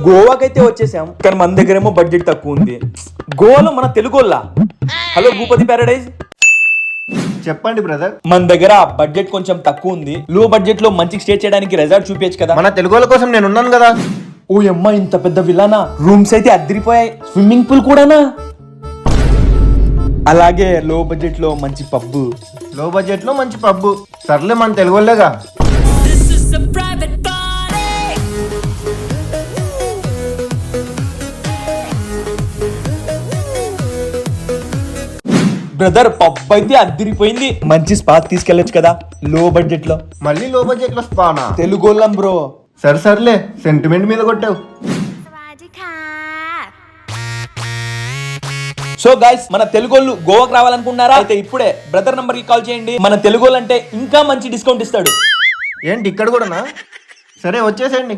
గోవాకైతే వచ్చేసాం, కానీ మన దగ్గరేమో బడ్జెట్ తక్కువ ఉంది. గోవాలో మన తెలుగోళ్ళ. హలో భూపతి ప్యారడైజ్, చెప్పండి బ్రదర్. మన దగ్గర బడ్జెట్ కొంచెం తక్కువ ఉంది. లో బడ్జెట్ లో మంచి స్టే చేయడానికి రెసార్ట్ చూపించచ్చు కదా. మన తెలుగు వాళ్ళ కోసం నేను ఉన్నాను కదా. ఓ అమ్మ, ఇంత పెద్ద విలానా, రూమ్స్ అయితే అద్దరిపోయాయి, స్విమ్మింగ్ పూల్ కూడానా, అలాగే లో బడ్జెట్ లో మంచి పబ్బు. లో బడ్జెట్ లో మంచి పబ్బు. సర్లే, మన తెలుగు వాళ్ళేగా. This is a private party. Brother, pub అయితే అద్దరిపోయింది, మంచి స్పా తీసుకెళ్లొచ్చు కదా లో బడ్జెట్ లో. మళ్ళీ లో బడ్జెట్ లో స్పానా? తెలుగోళ్ళం బ్రో. సర్లే, సెంటిమెంట్ మీద కొట్టావు. సో గైస్, మన తెలుగోళ్ళు గోవాకి రావాలనుకున్నారా? అయితే ఇప్పుడే బ్రదర్ నంబర్ కి కాల్ చేయండి. మన తెలుగోళ్ళు అంటే ఇంకా మంచి డిస్కౌంట్ ఇస్తాడు. ఏంటి ఇక్కడ కూడానా? సరే, వచ్చేసేయండి.